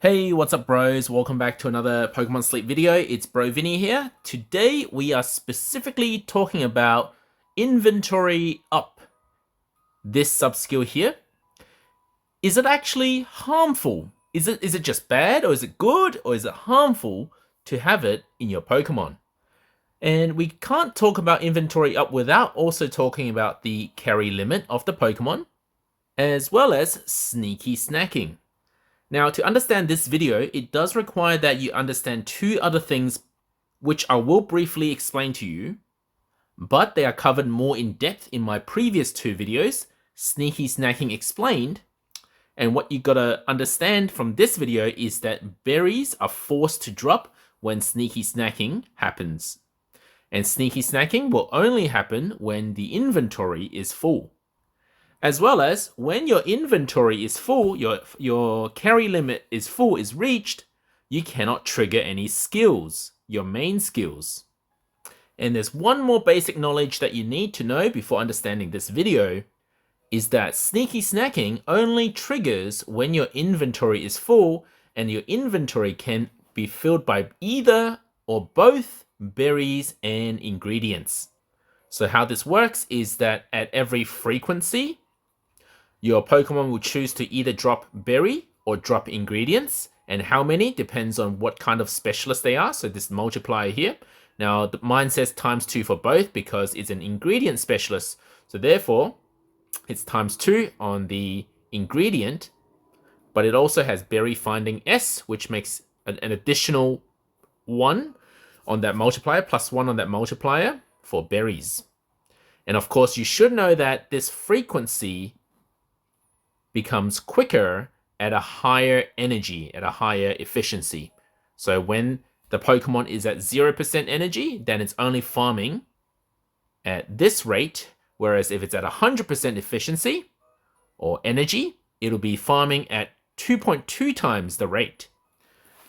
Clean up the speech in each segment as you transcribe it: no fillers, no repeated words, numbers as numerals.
Hey, what's up bros? Welcome back to another Pokemon Sleep video. It's Bro Vinny here. Today we are specifically talking about inventory up. This sub-skill here. Is it actually harmful? Is it just bad, or is it good, or is it harmful to have it in your Pokemon? And we can't talk about inventory up without also talking about the carry limit of the Pokemon, as well as sneaky snacking. Now, to understand this video, it does require that you understand two other things which I will briefly explain to you, but they are covered more in depth in my previous two videos, Sneaky Snacking Explained. And what you gotta understand from this video is that berries are forced to drop when sneaky snacking happens. And sneaky snacking will only happen when the inventory is full. As well as when your inventory is full, your carry limit is reached, you cannot trigger any skills, your main skills. And there's one more basic knowledge that you need to know before understanding this video, is that sneaky snacking only triggers when your inventory is full, and your inventory can be filled by either or both berries and ingredients. So how this works is that at every frequency, your Pokemon will choose to either drop berry or drop ingredients, and how many depends on what kind of specialist they are. So this multiplier here. Now mine says ×2 for both because it's an ingredient specialist. So therefore, it's ×2 on the ingredient, but it also has berry finding S, which makes an additional 1 on that multiplier, +1 on that multiplier for berries. And of course, you should know that this frequency becomes quicker at a higher energy, at a higher efficiency. So when the Pokemon is at 0% energy, then it's only farming at this rate, whereas if it's at 100% efficiency or energy, it'll be farming at 2.2 times the rate.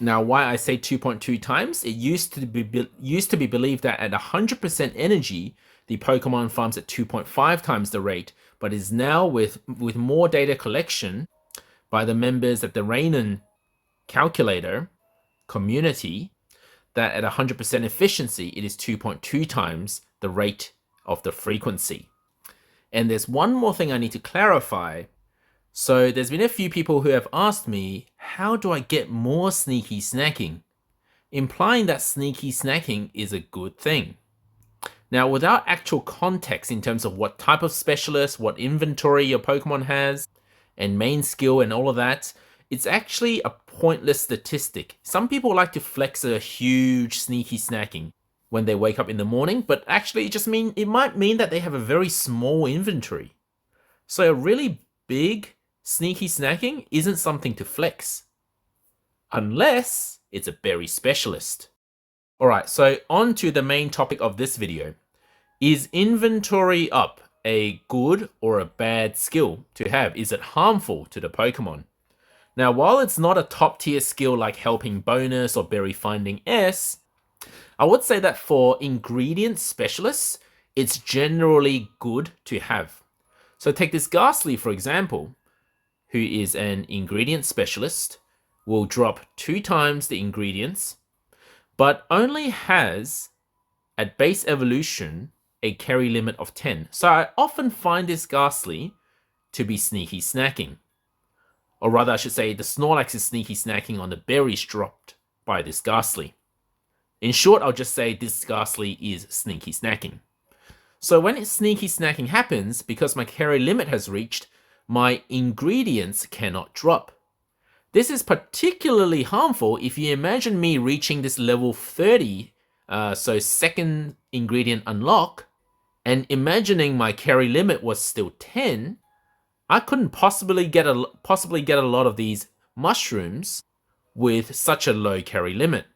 Now, why I say 2.2 times, it used to be believed that at 100% energy, the Pokemon farms at 2.5 times the rate, but is now with more data collection by the members at the Rainan calculator community, that at 100% efficiency, it is 2.2 times the rate of the frequency. And there's one more thing I need to clarify. So there's been a few people who have asked me, how do I get more sneaky snacking? Implying that sneaky snacking is a good thing. Now, without actual context in terms of what type of specialist, what inventory your Pokemon has, and main skill and all of that, it's actually a pointless statistic. Some people like to flex a huge sneaky snacking when they wake up in the morning, but actually it might mean that they have a very small inventory. So a really big sneaky snacking isn't something to flex, unless it's a berry specialist. Alright, so on to the main topic of this video. Is inventory up a good or a bad skill to have? Is it harmful to the Pokemon? Now, while it's not a top tier skill like helping bonus or berry finding S, I would say that for ingredient specialists, it's generally good to have. So take this Ghastly, for example, who is an ingredient specialist, will drop 2 times the ingredients, but only has, at base evolution, a carry limit of 10. So I often find this Ghastly to be sneaky snacking. Or rather, I should say, the Snorlax is sneaky snacking on the berries dropped by this Ghastly. In short, I'll just say this Ghastly is sneaky snacking. So when sneaky snacking happens, because my carry limit has reached, my ingredients cannot drop. This is particularly harmful if you imagine me reaching this level 30, so second ingredient unlock, and imagining my carry limit was still 10, I couldn't possibly get a lot of these mushrooms with such a low carry limit.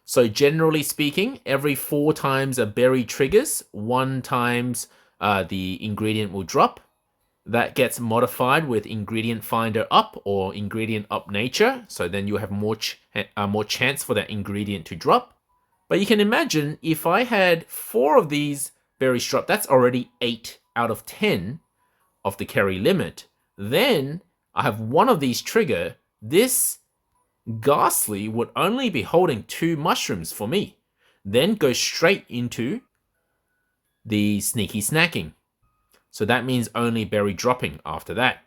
So generally speaking, every 4 times a berry triggers, 1 times the ingredient will drop. That gets modified with ingredient finder up or ingredient up nature. So then you have more chance for that ingredient to drop. But you can imagine if I had 4 of these berries drop, that's already 8 out of 10 of the carry limit. Then I have 1 of these trigger. This Ghastly would only be holding 2 mushrooms for me, then go straight into the sneaky snacking. So that means only berry dropping after that.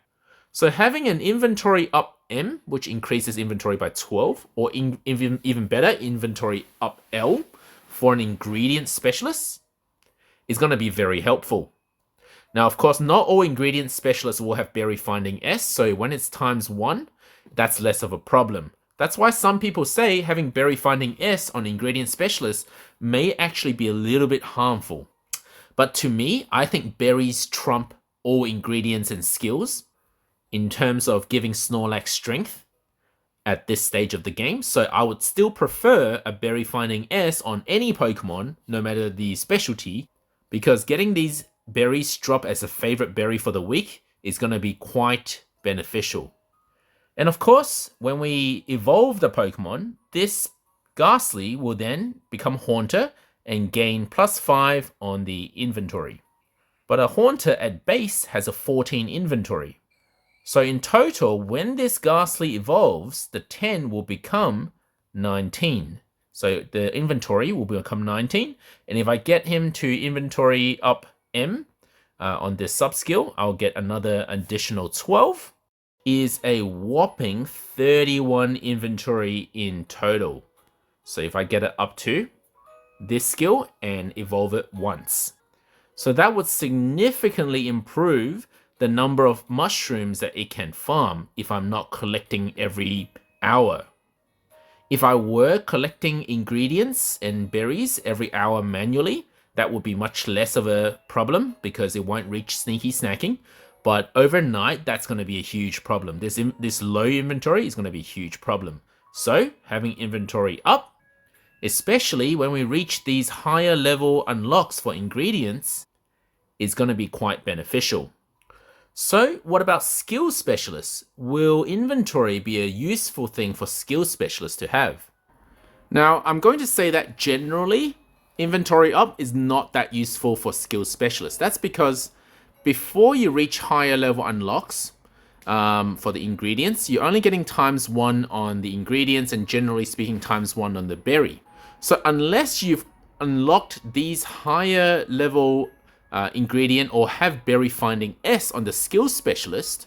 So having an inventory up M, which increases inventory by 12, or even better, inventory up L for an ingredient specialist is going to be very helpful. Now, of course, not all ingredient specialists will have berry finding S, so when it's times 1, that's less of a problem. That's why some people say having berry finding S on ingredient specialists may actually be a little bit harmful. But to me, I think berries trump all ingredients and skills in terms of giving Snorlax strength at this stage of the game. So I would still prefer a berry finding S on any Pokemon, no matter the specialty, because getting these berries drop as a favorite berry for the week is going to be quite beneficial. And of course, when we evolve the Pokemon, this Ghastly will then become Haunter and gain +5 on the inventory. But a Haunter at base has a 14 inventory. So in total, when this Ghastly evolves, the 10 will become 19. So the inventory will become 19. And if I get him to inventory up M on this sub-skill, I'll get another additional 12. Is a whopping 31 inventory in total. So if I get it up to this skill and evolve it once. So that would significantly improve the number of mushrooms that it can farm if I'm not collecting every hour. If I were collecting ingredients and berries every hour manually, that would be much less of a problem because it won't reach sneaky snacking. But overnight, that's going to be a huge problem. This low inventory is going to be a huge problem. So having inventory up, especially when we reach these higher level unlocks for ingredients, is going to be quite beneficial. So what about skill specialists? Will inventory be a useful thing for skill specialists to have? Now, I'm going to say that generally, inventory up is not that useful for skill specialists. That's because before you reach higher level unlocks for the ingredients, you're only getting ×1 on the ingredients and generally speaking ×1 on the berry. So unless you've unlocked these higher level ingredient or have berry finding S on the skill specialist,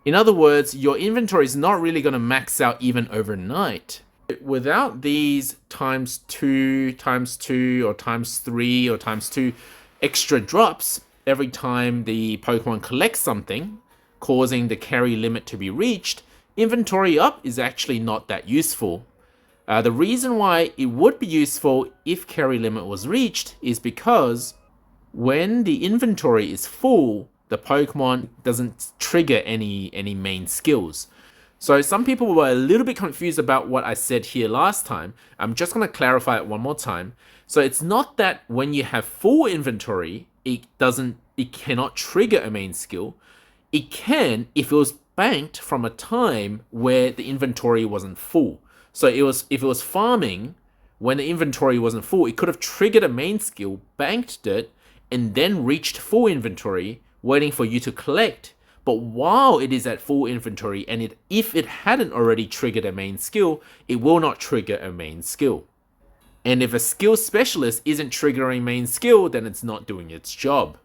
in other words, your inventory is not really going to max out even overnight. Without these ×2, ×2, or ×3, or ×2 extra drops every time the Pokemon collects something, causing the carry limit to be reached, inventory up is actually not that useful. The reason why it would be useful if carry limit was reached is because when the inventory is full, the Pokemon doesn't trigger any main skills. So some people were a little bit confused about what I said here last time. I'm just going to clarify it one more time. So it's not that when you have full inventory, it cannot trigger a main skill. It can if it was banked from a time where the inventory wasn't full. So if it was farming when the inventory wasn't full, it could have triggered a main skill, banked it, and then reached full inventory, waiting for you to collect. But while it is at full inventory, and if it hadn't already triggered a main skill, it will not trigger a main skill. And if a skill specialist isn't triggering main skill, then it's not doing its job.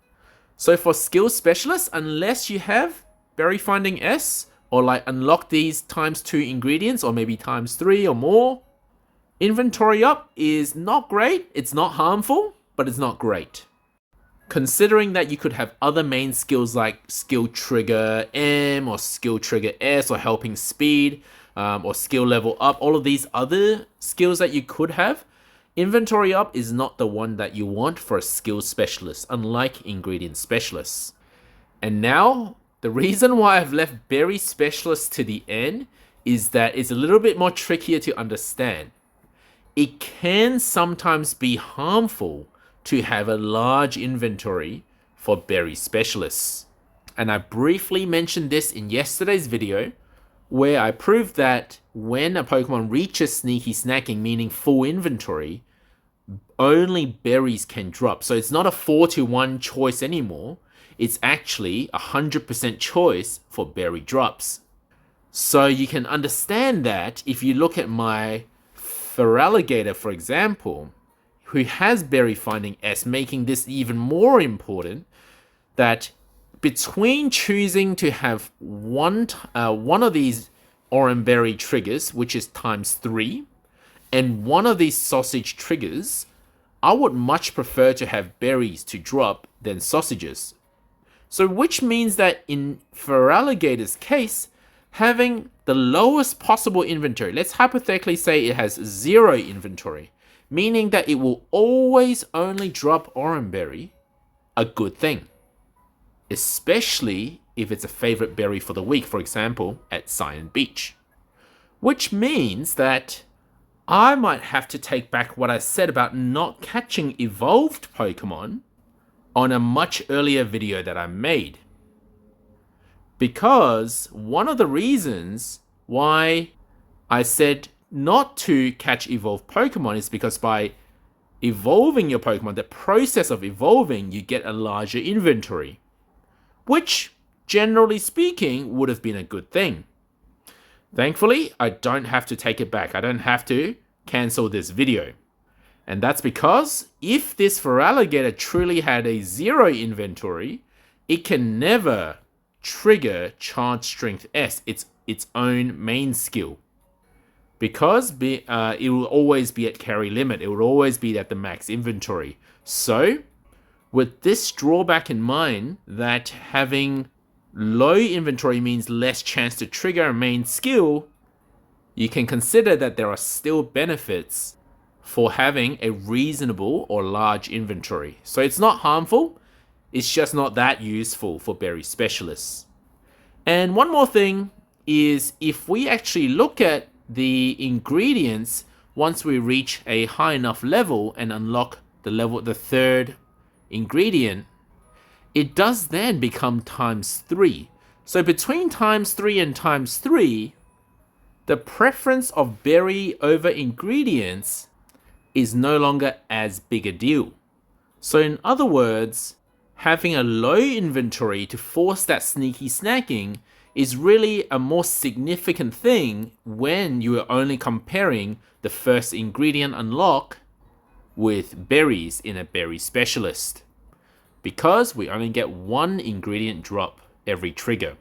So for skill specialists, unless you have berry finding S, or like unlock these ×2 ingredients, or maybe ×3 or more, inventory up is not great. It's not harmful, but it's not great. Considering that you could have other main skills like skill trigger M, or skill trigger S, or helping speed, or skill level up, all of these other skills that you could have, inventory up is not the one that you want for a skill specialist, unlike ingredient specialists. And now, the reason why I've left berry specialists to the end is that it's a little bit more trickier to understand. It can sometimes be harmful to have a large inventory for berry specialists. And I briefly mentioned this in yesterday's video, where I proved that when a Pokemon reaches sneaky snacking, meaning full inventory, only berries can drop. So it's not a 4-to-1 choice anymore. It's actually 100% choice for berry drops. So you can understand that if you look at my Feraligatr, for example, who has berry finding S, making this even more important, that between choosing to have one of these orange berry triggers, which is ×3, and one of these sausage triggers, I would much prefer to have berries to drop than sausages. So which means that in Feraligatr's case, having the lowest possible inventory, let's hypothetically say it has 0 inventory, meaning that it will always only drop orange berry, a good thing. Especially if it's a favorite berry for the week, for example, at Cyan Beach. Which means that I might have to take back what I said about not catching evolved Pokemon on a much earlier video that I made. Because one of the reasons why I said not to catch evolved Pokemon is because by evolving your Pokemon, the process of evolving, you get a larger inventory. Which, generally speaking, would have been a good thing. Thankfully, I don't have to take it back. I don't have to cancel this video. And that's because if this Feraligatr truly had a 0 inventory, it can never trigger Charge Strength S, its own main skill. Because it will always be at carry limit. It will always be at the max inventory. So, with this drawback in mind, that having low inventory means less chance to trigger a main skill, you can consider that there are still benefits for having a reasonable or large inventory. So it's not harmful, it's just not that useful for berry specialists. And one more thing is if we actually look at the ingredients once we reach a high enough level and unlock the third ingredient, it does then become ×3. So between ×3 and ×3, the preference of berry over ingredients is no longer as big a deal. So in other words, having a low inventory to force that sneaky snacking is really a more significant thing when you are only comparing the first ingredient unlock with berries in a berry specialist. Because we only get one ingredient drop every trigger.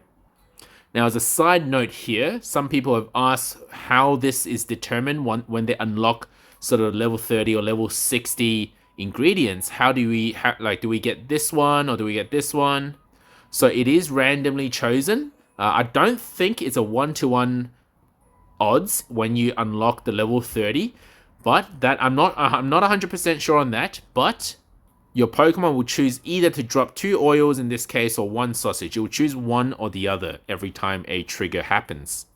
Now, as a side note here, some people have asked how this is determined when they unlock sort of level 30 or level 60 ingredients. How do we, do we get this one or do we get this one? So it is randomly chosen. I don't think it's a 1-to-1 odds when you unlock the level 30, but that I'm not 100% sure on that, but your Pokemon will choose either to drop 2 oils in this case or 1 sausage. It will choose one or the other every time a trigger happens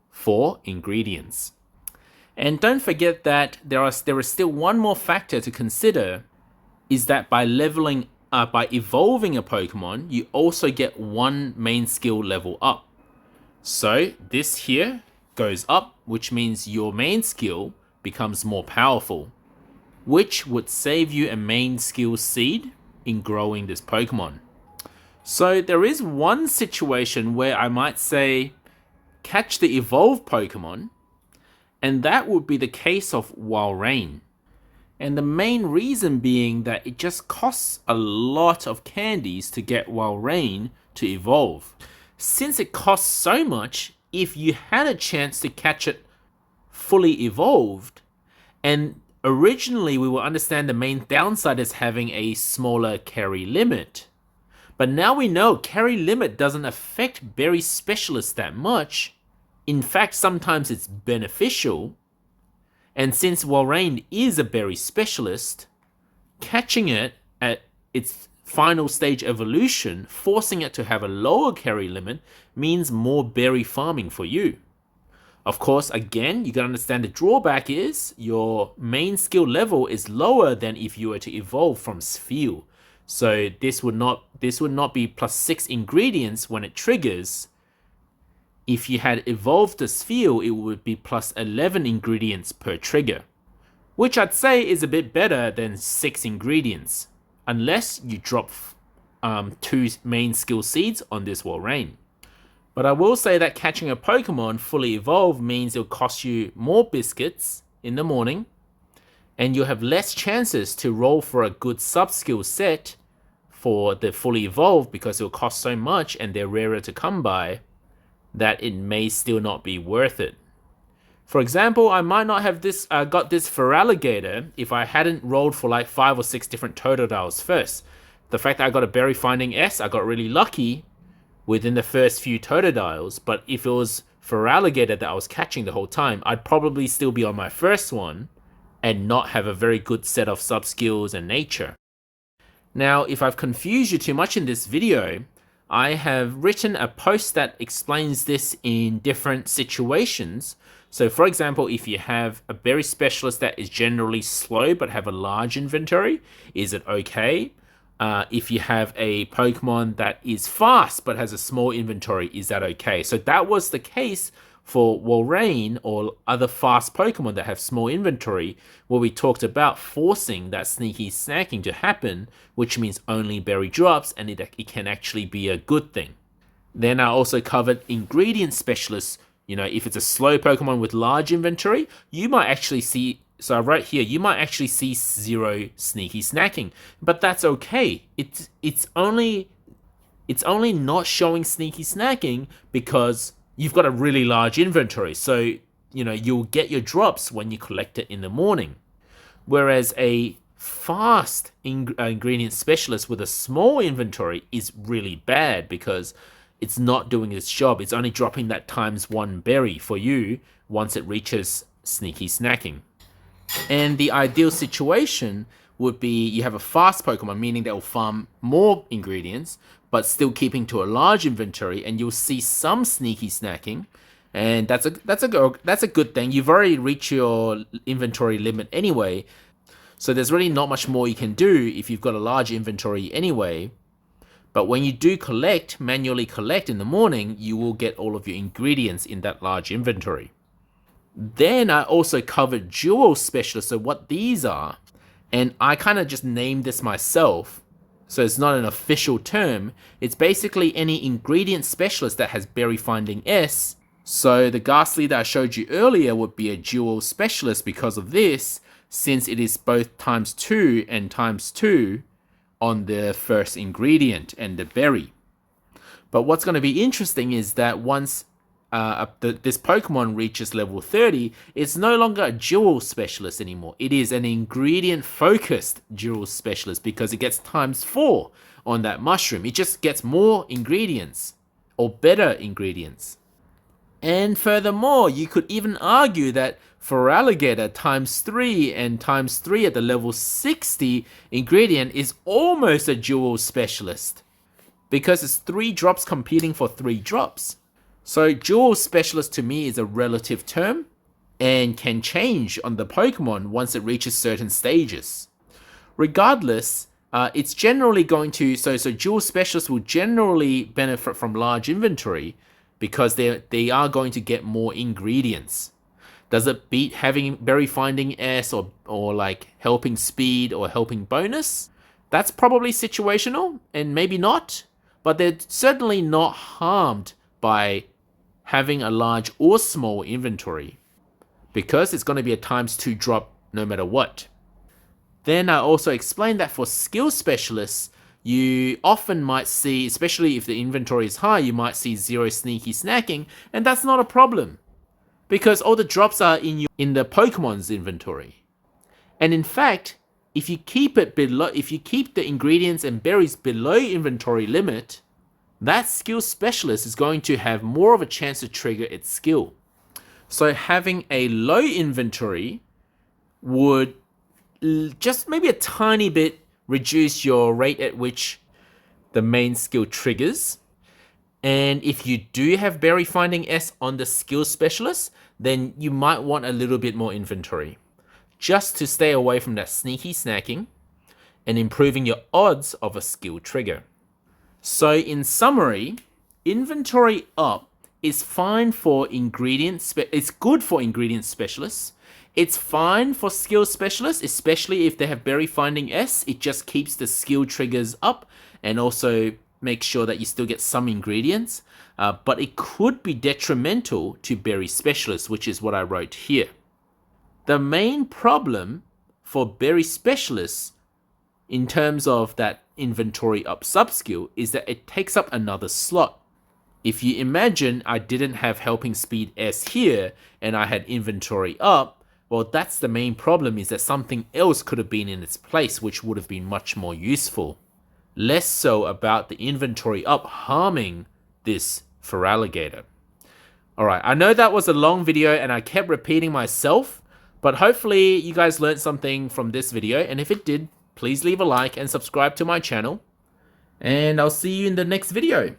for ingredients. And don't forget that there is still one more factor to consider, is that by evolving a Pokemon, you also get one main skill level up. So this here goes up, which means your main skill becomes more powerful, which would save you a main skill seed in growing this Pokemon. So there is one situation where I might say catch the evolved Pokemon, and that would be the case of Walrein. And the main reason being that it just costs a lot of candies to get Walrein to evolve. Since it costs so much, if you had a chance to catch it fully evolved, and originally we will understand the main downside is having a smaller carry limit. But now we know carry limit doesn't affect berry specialists that much. In fact, sometimes it's beneficial. And since Walrein is a berry specialist, catching it at its final stage evolution, forcing it to have a lower carry limit, means more berry farming for you. Of course, again, you gotta understand the drawback is your main skill level is lower than if you were to evolve from Sphere. So this would not be +6 ingredients when it triggers. If you had evolved the Sphere, it would be +11 ingredients per trigger, which I'd say is a bit better than 6 ingredients, unless you drop 2 main skill seeds on this Walrein. But I will say that catching a Pokemon fully evolved means it'll cost you more biscuits in the morning, and you'll have less chances to roll for a good sub-skill set for the fully evolved because it'll cost so much and they're rarer to come by that it may still not be worth it. For example, I might not have got this Feraligatr if I hadn't rolled for like 5 or 6 different Totodiles first. The fact that I got a Berry Finding S, I got really lucky within the first few Totodiles, but if it was Feraligatr that I was catching the whole time, I'd probably still be on my first one and not have a very good set of sub-skills and nature. Now, if I've confused you too much in this video, I have written a post that explains this in different situations. So for example, if you have a berry specialist that is generally slow but have a large inventory, is it okay? If you have a Pokemon that is fast but has a small inventory, is that okay? So that was the case for Walrein or other fast Pokemon that have small inventory, where we talked about forcing that sneaky snacking to happen, which means only berry drops, and it can actually be a good thing. Then I also covered ingredient specialists. You know, if it's a slow Pokemon with large inventory, you might actually see, so I wrote here, you might actually see 0 sneaky snacking, but that's okay. It's only not showing sneaky snacking because you've got a really large inventory, so you know you'll get your drops when you collect it in the morning. Whereas a fast ingredient specialist with a small inventory is really bad because it's not doing its job. It's only dropping that ×1 berry for you once it reaches sneaky snacking. And the ideal situation would be you have a fast Pokemon, meaning they will farm more ingredients, but still keeping to a large inventory, and you'll see some sneaky snacking, and that's a good thing. You've already reached your inventory limit anyway, so there's really not much more you can do if you've got a large inventory anyway. But when you do manually collect in the morning, you will get all of your ingredients in that large inventory. Then I also covered dual specialists, so what these are, and I kind of just named this myself. So it's not an official term. It's basically any ingredient specialist that has Berry Finding S. So the Ghastly that I showed you earlier would be a dual specialist because of this, since it is both ×2 and ×2 on the first ingredient and the berry. But what's going to be interesting is that once this Pokemon reaches level 30, it's no longer a dual specialist anymore. It is an ingredient focused dual specialist because it gets ×4 on that mushroom. It just gets more ingredients or better ingredients. And furthermore, you could even argue that Feraligatr ×3 and ×3 at the level 60 ingredient is almost a dual specialist because it's 3 drops competing for 3 drops. So dual specialist to me is a relative term and can change on the Pokemon once it reaches certain stages. Regardless, it's generally going to, so dual specialists will generally benefit from large inventory because they are going to get more ingredients. Does it beat having Berry Finding S or like Helping Speed or Helping Bonus? That's probably situational and maybe not, but they're certainly not harmed by having a large or small inventory because it's going to be a ×2 drop no matter what. Then I also explained that for skill specialists, you often might see, especially if the inventory is high, you might see 0 sneaky snacking, and that's not a problem because all the drops are in the Pokemon's inventory. And in fact, if you keep the ingredients and berries below inventory limit, that skill specialist is going to have more of a chance to trigger its skill. So having a low inventory would just maybe a tiny bit reduce your rate at which the main skill triggers. And if you do have Berry Finding S on the skill specialist, then you might want a little bit more inventory just to stay away from that sneaky snacking and improving your odds of a skill trigger. So in summary, inventory up is fine for it's good for ingredient specialists. It's fine for skill specialists, especially if they have Berry Finding S. It just keeps the skill triggers up and also make sure that you still get some ingredients, but it could be detrimental to berry specialists, which is what I wrote here. The main problem for berry specialists in terms of that inventory up subskill is that it takes up another slot. If you imagine I didn't have helping speed S here and I had inventory up, well, that's the main problem, is that something else could have been in its place, which would have been much more useful. Less so about the inventory up harming this Feraligatr. Alright, I know that was a long video and I kept repeating myself, but hopefully you guys learned something from this video, and if it did, please leave a like and subscribe to my channel, and I'll see you in the next video.